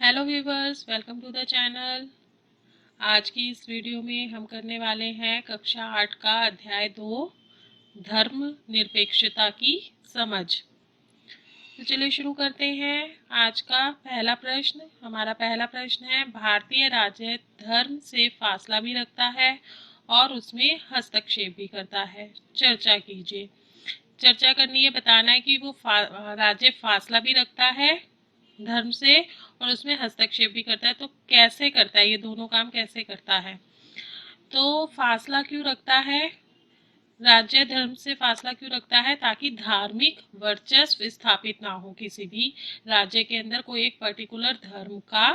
Hello viewers, welcome to the channel. आज की इस वीडियो में हम करने वाले हैं कक्षा 8 का अध्याय 2 धर्म निरपेक्षता की समझ। तो चलिए शुरू करते हैं। आज का हमारा पहला प्रश्न है, भारतीय राज्य धर्म से फासला भी रखता है और उसमें हस्तक्षेप भी करता है। चर्चा कीजिए। चर्चा करनी है, बताना है कि वो राज्य फासला भी रखता है धर्म से और उसमें हस्तक्षेप भी करता है। तो कैसे करता है, ये दोनों काम कैसे करता है? तो फासला क्यों रखता है? राज्य धर्म से फासला क्यों रखता है? ताकि धार्मिक वर्चस्व स्थापित ना हो। किसी भी राज्य के अंदर कोई एक पर्टिकुलर धर्म का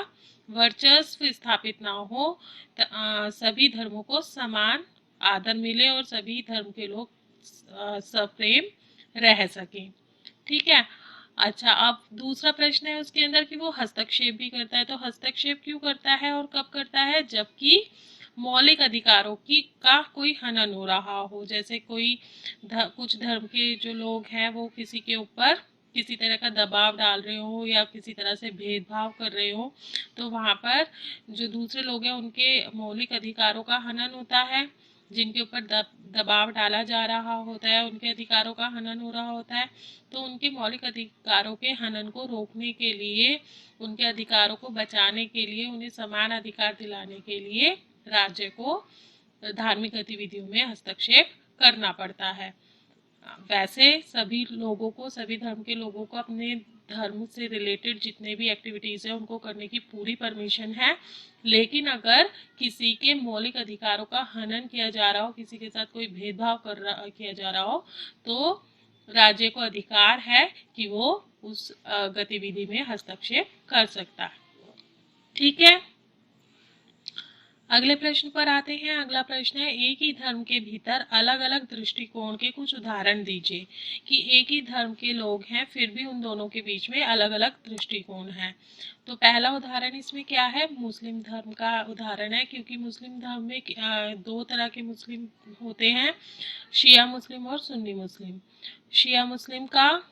वर्चस्व स्थापित ना हो, सभी धर्मों को समान आदर मिले और सभी धर्म के लोग सप्रेम रह सकें। ठीक है। अच्छा, अब दूसरा प्रश्न है उसके अंदर कि वो हस्तक्षेप भी करता है। तो हस्तक्षेप क्यों करता है और कब करता है? जबकि मौलिक अधिकारों की का कोई हनन हो रहा हो। जैसे कुछ धर्म के जो लोग हैं वो किसी के ऊपर किसी तरह का दबाव डाल रहे हो या किसी तरह से भेदभाव कर रहे हो, तो वहाँ पर जो दूसरे लोग हैं उनके मौलिक अधिकारों का हनन होता है। जिनके ऊपर दबाव डाला जा रहा होता है, उनके अधिकारों का हनन हो रहा होता है। तो उनके मौलिक अधिकारों के हनन को रोकने के लिए, उनके अधिकारों को बचाने के लिए, उन्हें समान अधिकार दिलाने के लिए राज्य को धार्मिक गतिविधियों में हस्तक्षेप करना पड़ता है। वैसे सभी धर्म के लोगों को अपने धर्म से रिलेटेड जितने भी एक्टिविटीज़ हैं उनको करने की पूरी परमिशन है। लेकिन अगर किसी के मौलिक अधिकारों का हनन किया जा रहा हो, किसी के साथ कोई भेदभाव किया जा रहा हो, तो राज्य को अधिकार है कि वो उस गतिविधि में हस्तक्षेप कर सकता है। ठीक है। अगले प्रश्न पर आते हैं। अगला प्रश्न है, एक ही धर्म के भीतर अलग अलग दृष्टिकोण के कुछ उदाहरण दीजिए। कि एक ही धर्म के लोग हैं फिर भी उन दोनों के बीच में अलग अलग दृष्टिकोण है। तो पहला उदाहरण इसमें क्या है? मुस्लिम धर्म का उदाहरण है, क्योंकि मुस्लिम धर्म में दो तरह के मुस्लिम होते हैं, शिया मुस्लिम और सुन्नी मुस्लिम। शिया मुस्लिम का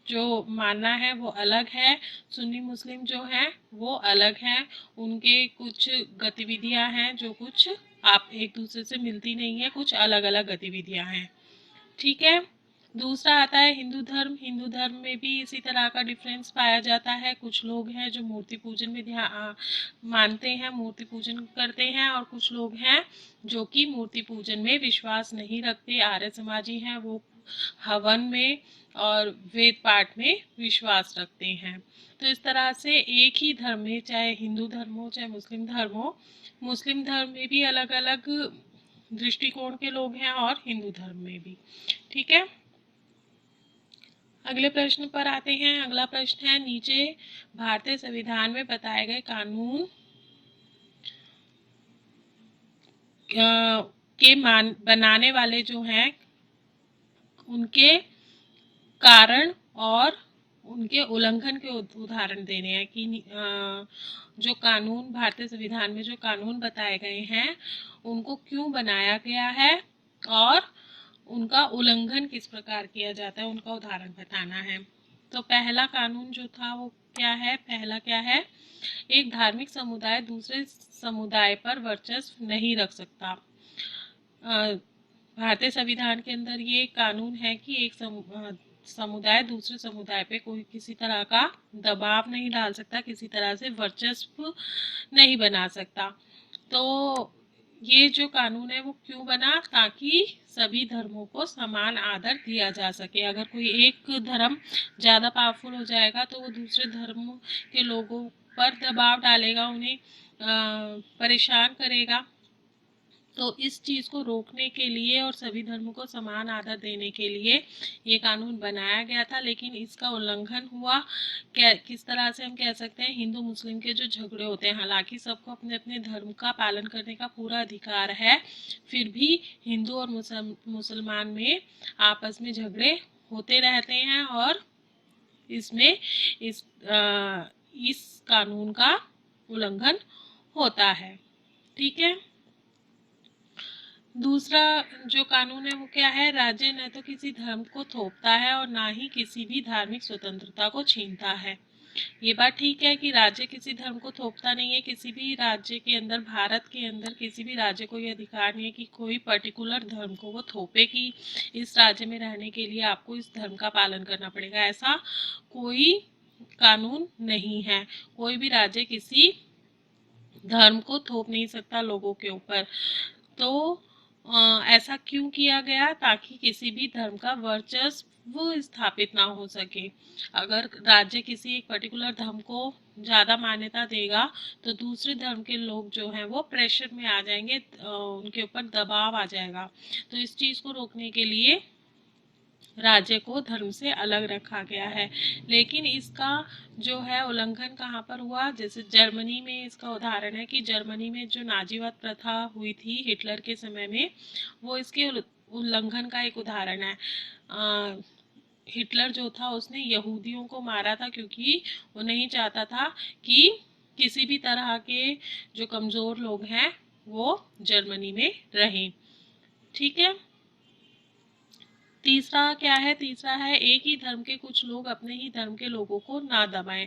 जो मानना है वो अलग है, सुन्नी मुस्लिम जो हैं वो अलग हैं। उनके कुछ गतिविधियां हैं जो कुछ आप एक दूसरे से मिलती नहीं है, कुछ अलग अलग गतिविधियां हैं। ठीक है। दूसरा आता है हिंदू धर्म। हिंदू धर्म में भी इसी तरह का डिफरेंस पाया जाता है। कुछ लोग हैं जो मूर्ति पूजन में मानते हैं, मूर्ति पूजन करते हैं, और कुछ लोग हैं जो कि मूर्ति पूजन में विश्वास नहीं रखते, आर्य समाजी हैं, वो हवन में और वेद पाठ में विश्वास रखते हैं। तो इस तरह से एक ही धर्म में, चाहे हिंदू धर्म हो चाहे मुस्लिम धर्म हो, मुस्लिम धर्म में भी अलग अलग दृष्टिकोण के लोग हैं और हिंदू धर्म में भी। ठीक है। अगले प्रश्न पर आते हैं। अगला प्रश्न है, नीचे भारतीय संविधान में बताए गए कानून के बनाने वाले जो हैं उनके कारण और उनके उल्लंघन के उदाहरण देने हैं। कि जो कानून भारतीय संविधान में जो कानून बताए गए हैं उनको क्यों बनाया गया है और उनका उल्लंघन किस प्रकार किया जाता है, उनका उदाहरण बताना है। तो पहला कानून जो था वो क्या है? पहला क्या है? एक धार्मिक समुदाय दूसरे समुदाय पर वर्चस्व नहीं रख सकता। भारतीय संविधान के अंदर ये कानून है कि एक समुदाय दूसरे समुदाय पे कोई किसी तरह का दबाव नहीं डाल सकता, किसी तरह से वर्चस्व नहीं बना सकता। तो ये जो कानून है वो क्यों बना? ताकि सभी धर्मों को समान आदर दिया जा सके। अगर कोई एक धर्म ज़्यादा पावरफुल हो जाएगा तो वो दूसरे धर्म के लोगों पर दबाव डालेगा, उन्हें परेशान करेगा। तो इस चीज़ को रोकने के लिए और सभी धर्मों को समान आदर देने के लिए ये कानून बनाया गया था। लेकिन इसका उल्लंघन हुआ। किस तरह से हम कह सकते हैं? हिंदू मुस्लिम के जो झगड़े होते हैं, हालांकि सबको अपने अपने धर्म का पालन करने का पूरा अधिकार है, फिर भी हिंदू और मुसलमान में आपस में झगड़े होते रहते हैं और इसमें इस कानून का उल्लंघन होता है। ठीक है। दूसरा जो कानून है वो क्या है? राज्य न तो किसी धर्म को थोपता है और ना ही किसी भी धार्मिक स्वतंत्रता को छीनता है। ये बात ठीक है कि राज्य किसी धर्म को थोपता नहीं है। किसी भी राज्य के अंदर, भारत के अंदर किसी भी राज्य को ये अधिकार नहीं है कि कोई पर्टिकुलर धर्म को वो थोपे कि इस राज्य में रहने के लिए आपको इस धर्म का पालन करना पड़ेगा। ऐसा कोई कानून नहीं है। कोई भी राज्य किसी धर्म को थोप नहीं सकता लोगों के ऊपर। तो ऐसा क्यों किया गया? ताकि किसी भी धर्म का वर्चस्व स्थापित ना हो सके। अगर राज्य किसी एक पर्टिकुलर धर्म को ज़्यादा मान्यता देगा तो दूसरे धर्म के लोग जो हैं वो प्रेशर में आ जाएंगे, उनके ऊपर दबाव आ जाएगा। तो इस चीज़ को रोकने के लिए राज्य को धर्म से अलग रखा गया है। लेकिन इसका जो है उल्लंघन कहाँ पर हुआ? जैसे जर्मनी में इसका उदाहरण है कि जर्मनी में जो नाजीवाद प्रथा हुई थी हिटलर के समय में, वो इसके उल्लंघन का एक उदाहरण है। हिटलर जो था उसने यहूदियों को मारा था क्योंकि वो नहीं चाहता था कि किसी भी तरह के जो कमज़ोर लोग हैं वो जर्मनी में रहें। ठीक है। तीसरा क्या है? तीसरा है एक ही धर्म के कुछ लोग अपने ही धर्म के लोगों को ना दबाएं।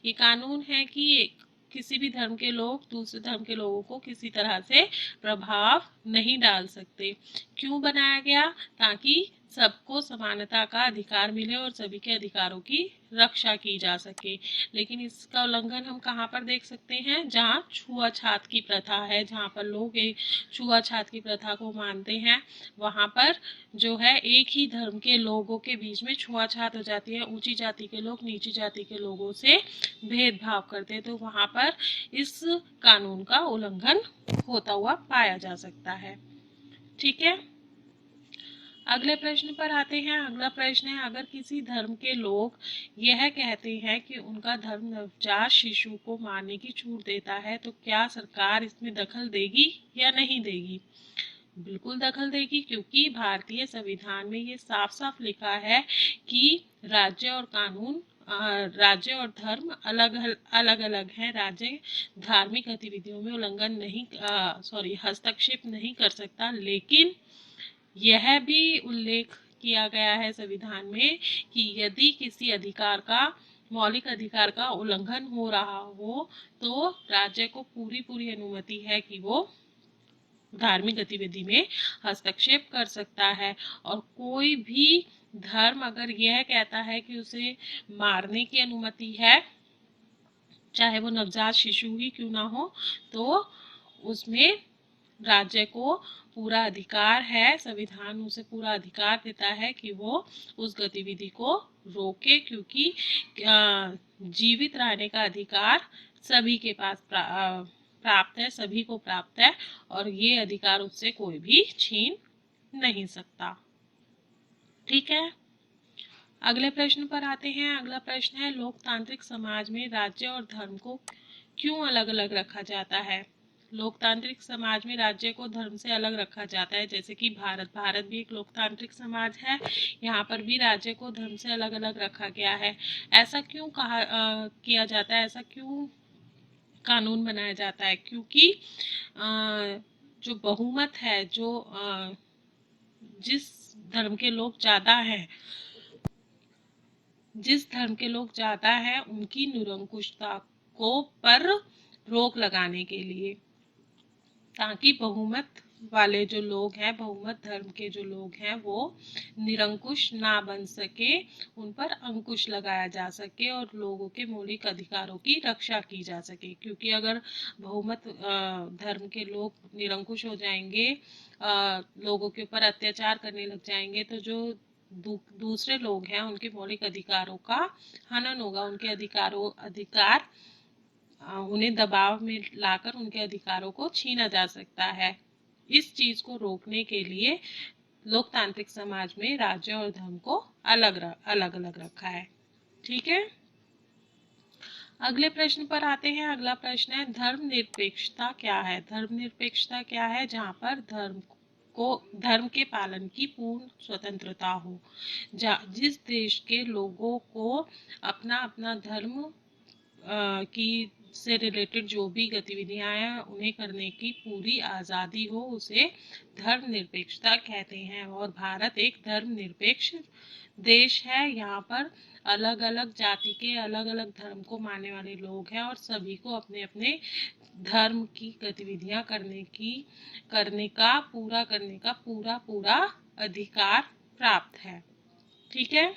ये कानून है कि किसी भी धर्म के लोग दूसरे धर्म के लोगों को किसी तरह से प्रभाव नहीं डाल सकते। क्यों बनाया गया? ताकि सबको समानता का अधिकार मिले और सभी के अधिकारों की रक्षा की जा सके। लेकिन इसका उल्लंघन हम कहाँ पर देख सकते हैं? जहाँ छुआछात की प्रथा है, जहाँ पर लोग एक छुआछात की प्रथा को मानते हैं, वहाँ पर जो है एक ही धर्म के लोगों के बीच में छुआछात हो जाती है। ऊंची जाति के लोग नीची जाति के लोगों से भेदभाव करते हैं, तो वहाँ पर इस कानून का उल्लंघन होता हुआ पाया जा सकता है। ठीक है। अगले प्रश्न पर आते हैं। अगला प्रश्न है, अगर किसी धर्म के लोग यह कहते हैं कि उनका धर्म नवजात शिशु को मारने की छूट देता है, तो क्या सरकार इसमें दखल देगी या नहीं देगी? बिल्कुल दखल देगी, क्योंकि भारतीय संविधान में ये साफ साफ लिखा है कि राज्य और कानून, राज्य और धर्म अलग अलग अलग हैं। राज्य धार्मिक गतिविधियों में उल्लंघन नहीं, हस्तक्षेप नहीं कर सकता। लेकिन यह भी उल्लेख किया गया है संविधान में कि यदि किसी अधिकार का, मौलिक अधिकार का उल्लंघन हो रहा हो तो राज्य को पूरी पूरी अनुमति है कि वो धार्मिक गतिविधि में हस्तक्षेप कर सकता है। और कोई भी धर्म अगर यह कहता है कि उसे मारने की अनुमति है, चाहे वो नवजात शिशु ही क्यों ना हो, तो उसमें राज्य को पूरा अधिकार है। संविधान उसे पूरा अधिकार देता है कि वो उस गतिविधि को रोके, क्योंकि जीवित रहने का अधिकार सभी के पास प्राप्त है, सभी को प्राप्त है, और ये अधिकार उससे कोई भी छीन नहीं सकता। ठीक है। अगले प्रश्न पर आते हैं। अगला प्रश्न है, लोकतांत्रिक समाज में राज्य और धर्म को क्यों अलग अलग रखा जाता है? लोकतांत्रिक समाज में राज्य को धर्म से अलग रखा जाता है। जैसे कि भारत भी एक लोकतांत्रिक समाज है, यहाँ पर भी राज्य को धर्म से अलग अलग रखा गया है। ऐसा क्यों किया जाता है? ऐसा क्यों कानून बनाया जाता है? क्योंकि जो बहुमत है, जो जिस धर्म के लोग ज़्यादा हैं, जिस धर्म के लोग ज़्यादा हैं उनकी निरंकुशता को पर रोक लगाने के लिए, ताकि बहुमत वाले जो लोग हैं, बहुमत धर्म के जो लोग हैं, वो निरंकुश ना बन सके, उन पर अंकुश लगाया जा सके और लोगों के मौलिक अधिकारों की रक्षा की जा सके। क्योंकि अगर बहुमत धर्म के लोग निरंकुश हो जाएंगे, लोगों के ऊपर अत्याचार करने लग जाएंगे, तो जो दूसरे लोग हैं उनके मौलिक अधिकारों का हनन होगा। उनके अधिकार उन्हें दबाव में लाकर उनके अधिकारों को छीना जा सकता है। इस चीज को रोकने के लिए लोकतांत्रिक समाज में राज्य और धर्म को अलग अलग रखा है। ठीक है। अगले प्रश्न पर आते हैं। अगला प्रश्न है, धर्मनिरपेक्षता क्या है? धर्मनिरपेक्षता क्या है? जहाँ पर धर्म के पालन की पूर्ण स्वतंत्रता हो। जिस देश के लोगों को अपना अपना धर्म की से रिलेटेड जो भी गतिविधियां हैं उन्हें करने की पूरी आज़ादी हो, उसे धर्मनिरपेक्षता कहते हैं। और भारत एक धर्मनिरपेक्ष देश है। यहाँ पर अलग अलग जाति के अलग अलग धर्म को मानने वाले लोग हैं और सभी को अपने अपने धर्म की गतिविधियां करने का पूरा पूरा अधिकार प्राप्त है। ठीक है,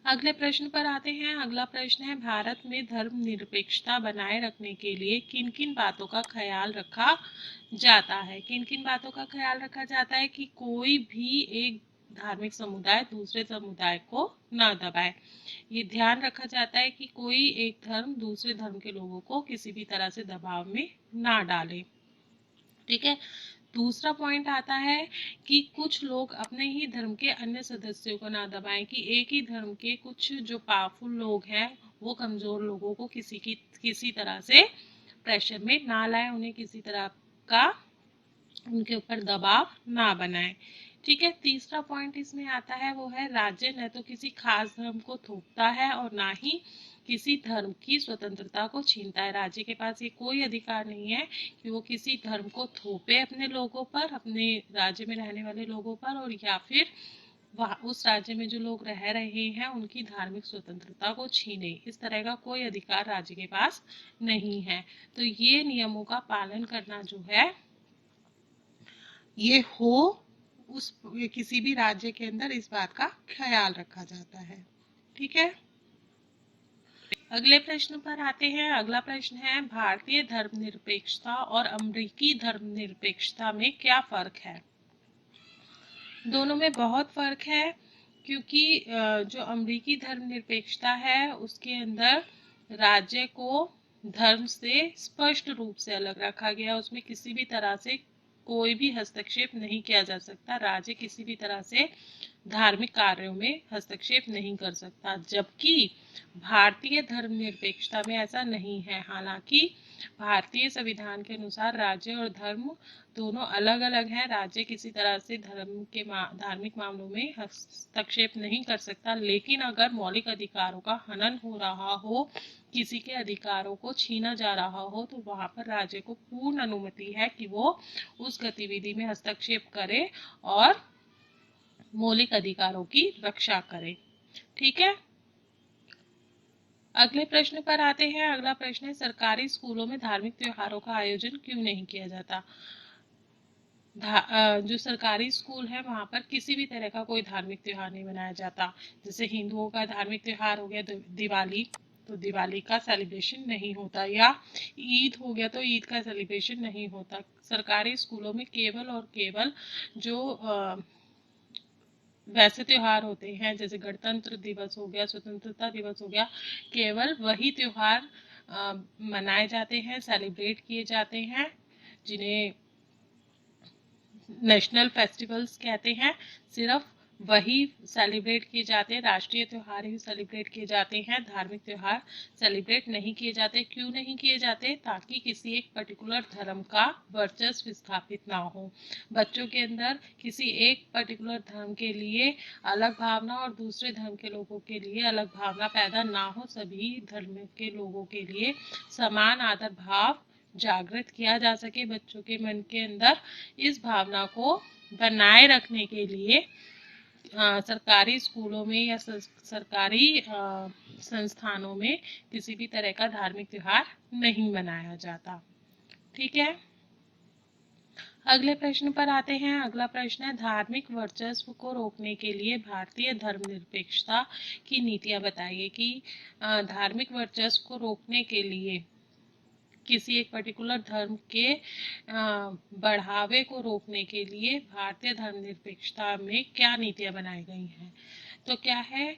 अगले प्रश्न पर आते हैं। अगला प्रश्न है, भारत में धर्मनिरपेक्षता बनाए रखने के लिए किन किन बातों का ख्याल रखा जाता है? किन किन बातों का ख्याल रखा जाता है? कि कोई भी एक धार्मिक समुदाय दूसरे समुदाय को न दबाए। ये ध्यान रखा जाता है कि कोई एक धर्म दूसरे धर्म के लोगों को किसी भी तरह से दबाव में ना डाले। ठीक है, दूसरा पॉइंट आता है कि कुछ लोग अपने ही धर्म के अन्य सदस्यों को ना दबाएं, कि एक ही धर्म के कुछ जो पावरफुल लोग हैं वो कमजोर लोगों को किसी तरह से प्रेशर में ना लाए, उन्हें किसी तरह का उनके ऊपर दबाव ना बनाए। ठीक है, तीसरा पॉइंट इसमें आता है वो है, राज्य न तो किसी खास धर्म को थोपता है और ना ही किसी धर्म की स्वतंत्रता को छीनता है। राज्य के पास ये कोई अधिकार नहीं है कि वो किसी धर्म को थोपे अपने लोगों पर, अपने राज्य में रहने वाले लोगों पर, और या फिर उस राज्य में जो लोग रह रहे हैं उनकी धार्मिक स्वतंत्रता को छीने। इस तरह का कोई अधिकार राज्य के पास नहीं है। तो ये नियमों का पालन करना जो है ये हो उस किसी भी राज्य के अंदर इस बात का ख्याल रखा जाता है। ठीक है, अगले प्रश्न पर आते हैं। अगला प्रश्न है, भारतीय धर्मनिरपेक्षता और अमेरिकी धर्मनिरपेक्षता में क्या फर्क है? दोनों में बहुत फर्क है, क्योंकि जो अमेरिकी धर्मनिरपेक्षता है उसके अंदर राज्य को धर्म से स्पष्ट रूप से अलग रखा गया। उसमें किसी भी तरह से कोई भी हस्तक्षेप नहीं किया जा सकता। राज्य किसी भी तरह से धार्मिक कार्यों में हस्तक्षेप नहीं कर सकता, जबकि भारतीय धर्मनिरपेक्षता में ऐसा नहीं है। हालांकि भारतीय संविधान के अनुसार राज्य और धर्म दोनों अलग अलग हैं। राज्य किसी तरह से धार्मिक मामलों में हस्तक्षेप नहीं कर सकता, लेकिन अगर मौलिक अधिकारों का हनन हो रहा हो, किसी के अधिकारों को छीना जा रहा हो, तो वहां पर राज्य को पूर्ण अनुमति है कि वो उस गतिविधि में हस्तक्षेप करे और मौलिक अधिकारों की रक्षा करे। ठीक है, अगले प्रश्न पर आते हैं। अगला प्रश्न है, सरकारी स्कूलों में धार्मिक त्योहारों का आयोजन क्यों नहीं किया जाता? जो सरकारी स्कूल है वहां पर किसी भी तरह का कोई धार्मिक त्योहार नहीं मनाया जाता। जैसे हिंदुओं का धार्मिक त्योहार हो गया दिवाली, तो दिवाली का सेलिब्रेशन नहीं होता, या ईद हो गया तो ईद का सेलिब्रेशन नहीं होता। सरकारी स्कूलों में केवल और केवल जो वैसे त्योहार होते हैं, जैसे गणतंत्र दिवस हो गया, स्वतंत्रता दिवस हो गया, केवल वही त्योहार मनाए जाते हैं, सेलिब्रेट किए जाते हैं, जिन्हें नेशनल फेस्टिवल्स कहते हैं। सिर्फ वही सेलिब्रेट किए जाते हैं, राष्ट्रीय त्योहार ही सेलिब्रेट किए जाते हैं, धार्मिक त्योहार सेलिब्रेट नहीं किए जाते। क्यों नहीं किए जाते? ताकि किसी एक पर्टिकुलर धर्म का वर्चस्व स्थापित ना हो, बच्चों के अंदर किसी एक पर्टिकुलर धर्म के लिए अलग भावना और दूसरे धर्म के लोगों के लिए अलग भावना पैदा ना हो, सभी धर्म के लोगों के लिए समान आदर भाव जागृत किया जा सके बच्चों के मन के अंदर। इस भावना को बनाए रखने के लिए सरकारी स्कूलों में या सरकारी संस्थानों में किसी भी तरह का धार्मिक त्योहार नहीं मनाया जाता। ठीक है, अगले प्रश्न पर आते हैं। अगला प्रश्न है, धार्मिक वर्चस्व को रोकने के लिए भारतीय धर्मनिरपेक्षता की नीतियां बताइए। कि धार्मिक वर्चस्व को रोकने के लिए किसी एक पर्टिकुलर धर्म के बढ़ावे को रोकने के लिए भारतीय धर्मनिरपेक्षता में क्या नीतियां बनाई गई हैं? तो क्या है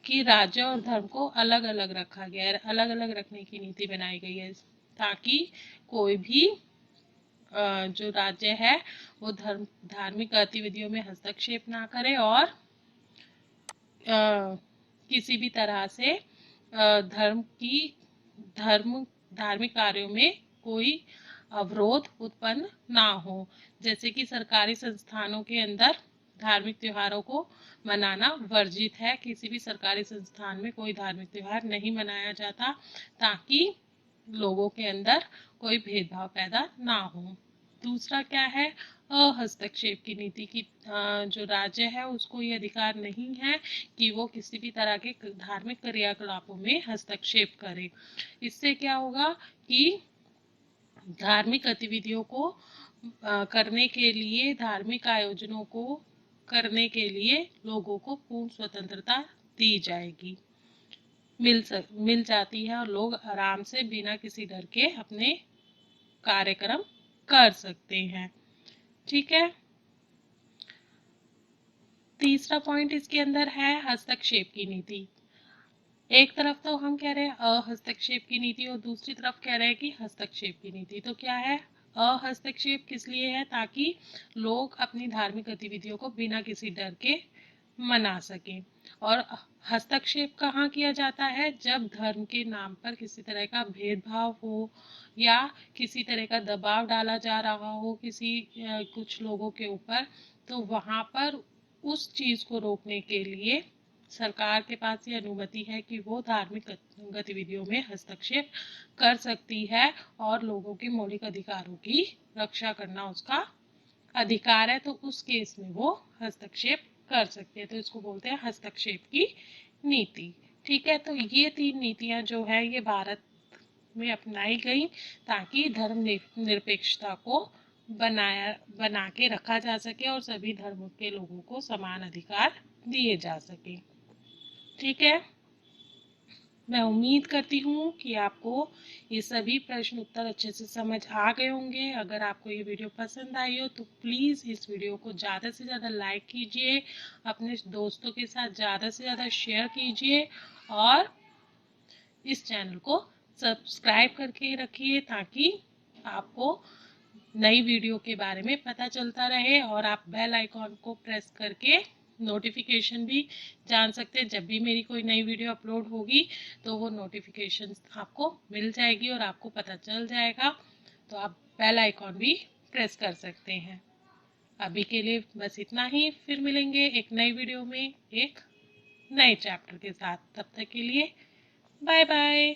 कि राज्य और धर्म को अलग अलग रखा गया है, अलग अलग रखने की नीति बनाई गई है, ताकि कोई भी जो राज्य है वो धार्मिक गतिविधियों में हस्तक्षेप ना करे और किसी भी तरह से धार्मिक कार्यों में कोई अवरोध उत्पन्न ना हो। जैसे कि सरकारी संस्थानों के अंदर धार्मिक त्योहारों को मनाना वर्जित है, किसी भी सरकारी संस्थान में कोई धार्मिक त्योहार नहीं मनाया जाता, ताकि लोगों के अंदर कोई भेदभाव पैदा ना हो। दूसरा क्या है? हस्तक्षेप की नीति की जो राज्य है उसको ये अधिकार नहीं है कि वो किसी भी तरह के धार्मिक क्रियाकलापों में हस्तक्षेप करे। इससे क्या होगा कि धार्मिक गतिविधियों को करने के लिए, धार्मिक आयोजनों को करने के लिए लोगों को पूर्ण स्वतंत्रता दी जाएगी, मिल जाती है, और लोग आराम से बिना किसी डर के अपने कार्यक्रम कर सकते हैं। ठीक है। तीसरा पॉइंट इसके अंदर है हस्तक्षेप की नीति। एक तरफ तो हम कह रहे हैं हस्तक्षेप की नीति और दूसरी तरफ कह रहे हैं कि हस्तक्षेप की नीति। तो क्या है? हस्तक्षेप किस लिए है? ताकि लोग अपनी धार्मिक गतिविधियों को बिना किसी डर के मना सके। और हस्तक्षेप कहाँ किया जाता है? जब धर्म के नाम पर किसी तरह का भेदभाव हो या किसी तरह का दबाव डाला जा रहा हो कुछ लोगों के ऊपर, तो वहाँ पर उस चीज को रोकने के लिए सरकार के पास ये अनुमति है कि वो धार्मिक गतिविधियों में हस्तक्षेप कर सकती है और लोगों के मौलिक अधिकारों की रक्षा करना उसका अधिकार है। तो उस केस में वो हस्तक्षेप कर सकते हैं। तो इसको बोलते हैं हस्तक्षेप की नीति। ठीक है। तो ये 3 नीतियां जो है ये भारत में अपनाई गई ताकि धर्म निरपेक्षता को बना के रखा जा सके और सभी धर्मों के लोगों को समान अधिकार दिए जा सके। ठीक है। मैं उम्मीद करती हूँ कि आपको ये सभी प्रश्न उत्तर अच्छे से समझ आ गए होंगे। अगर आपको ये वीडियो पसंद आई हो तो प्लीज़ इस वीडियो को ज़्यादा से ज़्यादा लाइक कीजिए, अपने दोस्तों के साथ ज़्यादा से ज़्यादा शेयर कीजिए और इस चैनल को सब्सक्राइब करके रखिए ताकि आपको नई वीडियो के बारे में पता चलता रहे और आप बेल आइकॉन को प्रेस करके नोटिफिकेशन भी जान सकते हैं। जब भी मेरी कोई नई वीडियो अपलोड होगी तो वो नोटिफिकेशन आपको मिल जाएगी और आपको पता चल जाएगा। तो आप बेल आइकॉन भी प्रेस कर सकते हैं। अभी के लिए बस इतना ही। फिर मिलेंगे एक नई वीडियो में एक नए चैप्टर के साथ। तब तक के लिए बाय बाय।